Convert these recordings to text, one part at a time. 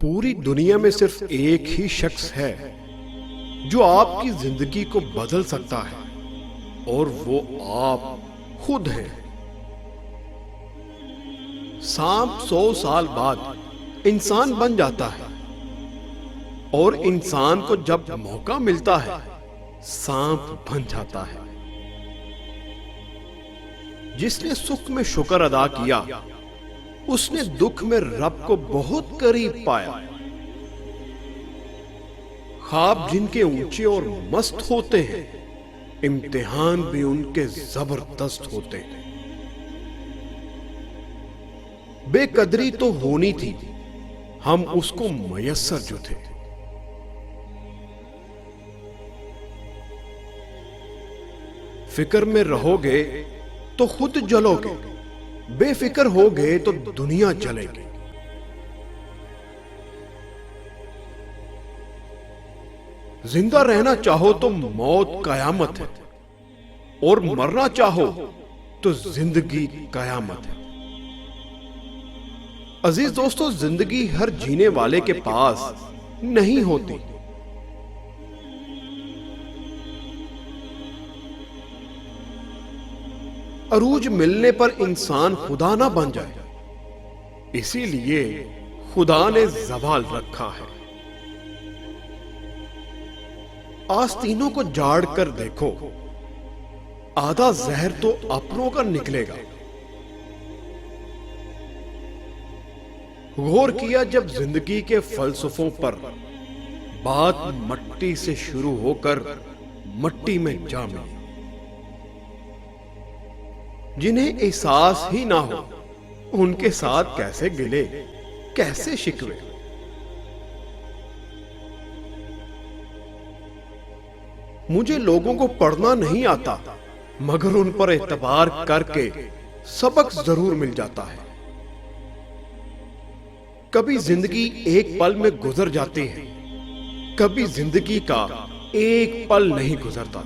पूरी दुनिया में सिर्फ एक ही शख्स है जो आपकी जिंदगी को बदल सकता है और वो आप खुद हैं। सांप 100 साल बाद इंसान बन जाता है और इंसान को जब मौका मिलता है सांप बन जाता है। जिसने सुख में शुक्र अदा किया उसने दुख में रब को बहुत करीब पाया। ख्वाब जिनके ऊंचे और मस्त होते हैं, इम्तिहान भी उनके जबरदस्त होते हैं। बेकदरी तो होनी थी, हम उसको मयस्सर जो थे। फिक्र में रहोगे तो खुद जलोगे, बेफिक्र हो गए तो दुनिया जलेगी। जिंदा रहना चाहो तो मौत कयामत है और मरना चाहो तो जिंदगी कयामत है। अजीज दोस्तों, जिंदगी हर जीने वाले के पास नहीं होती। अरूज मिलने पर इंसान खुदा ना बन जाए, इसीलिए खुदा ने जवाल रखा है। आस्तीनों को जाड़ कर देखो, आधा जहर तो अपनों का निकलेगा। गौर किया जब जिंदगी के फलसफों पर, बात मट्टी से शुरू होकर मट्टी में जा मिली। जिन्हें एहसास ही ना हो उनके साथ कैसे गिले, कैसे शिकवे। मुझे लोगों को पढ़ना नहीं आता, मगर उन पर एतबार करके सबक जरूर मिल जाता है। कभी जिंदगी एक पल में गुजर जाती है, कभी जिंदगी का एक पल नहीं गुजरता।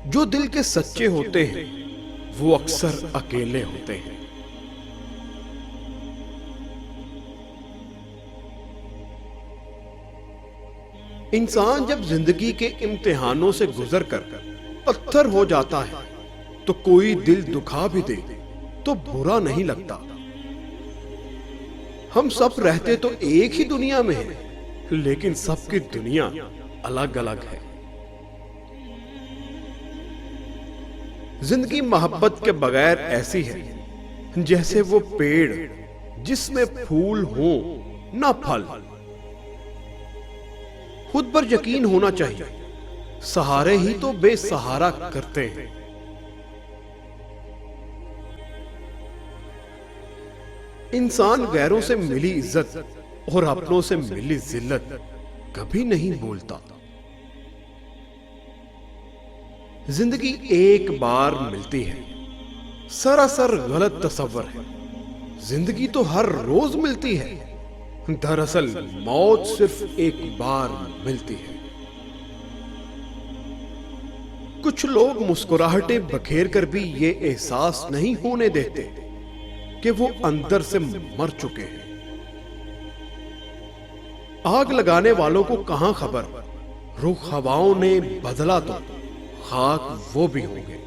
जो दिल के सच्चे होते हैं वो अक्सर अकेले होते हैं। इंसान जब जिंदगी के इम्तिहानों से गुजर कर पत्थर हो जाता है तो कोई दिल दुखा भी दे तो बुरा नहीं लगता। हम सब रहते तो एक ही दुनिया में हैं, लेकिन सबकी दुनिया अलग अलग है। जिंदगी मोहब्बत के बगैर ऐसी है जैसे वो पेड़ जिसमें फूल हो ना फल। खुद पर यकीन होना चाहिए, सहारे ही तो बेसहारा करते हैं। इंसान गैरों से मिली इज्जत और अपनों से मिली जिल्लत कभी नहीं बोलता। जिंदगी एक बार मिलती है, सरासर गलत तस्वर है। जिंदगी तो हर रोज मिलती है, दरअसल मौत सिर्फ एक बार मिलती है। कुछ लोग मुस्कुराहटें बखेर कर भी ये एहसास नहीं होने देते कि वो अंदर से मर चुके हैं। आग लगाने वालों को कहां खबर, रुख हवाओं ने बदला तो खाक वो भी होंगे।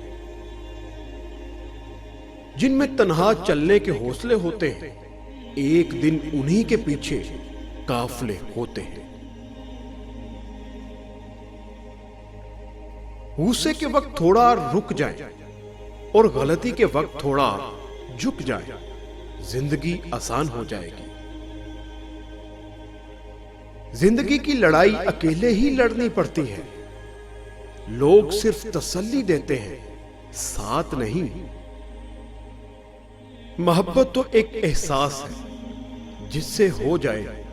जिनमें तन्हा चलने के हौसले होते हैं, एक दिन उन्हीं के पीछे काफले होते हैं। गुस्से के वक्त थोड़ा रुक जाए और गलती के वक्त थोड़ा झुक जाए, जिंदगी आसान हो जाएगी। जिंदगी की लड़ाई अकेले ही लड़नी पड़ती है। लोग सिर्फ तसल्ली देते हैं, साथ नहीं। मोहब्बत तो एक एहसास है, जिससे हो जाए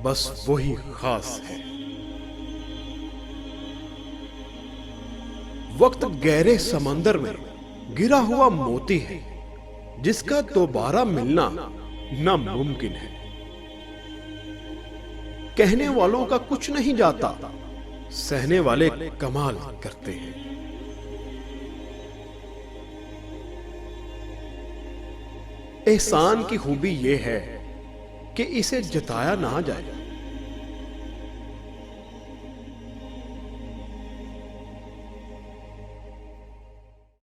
बस वही खास है। वक्त गहरे समंदर में गिरा हुआ मोती है, जिसका दोबारा मिलना नामुमकिन है। कहने वालों का कुछ नहीं जाता, सहने वाले कमाल करते हैं। एहसान की खूबी यह है कि इसे जताया ना जाए।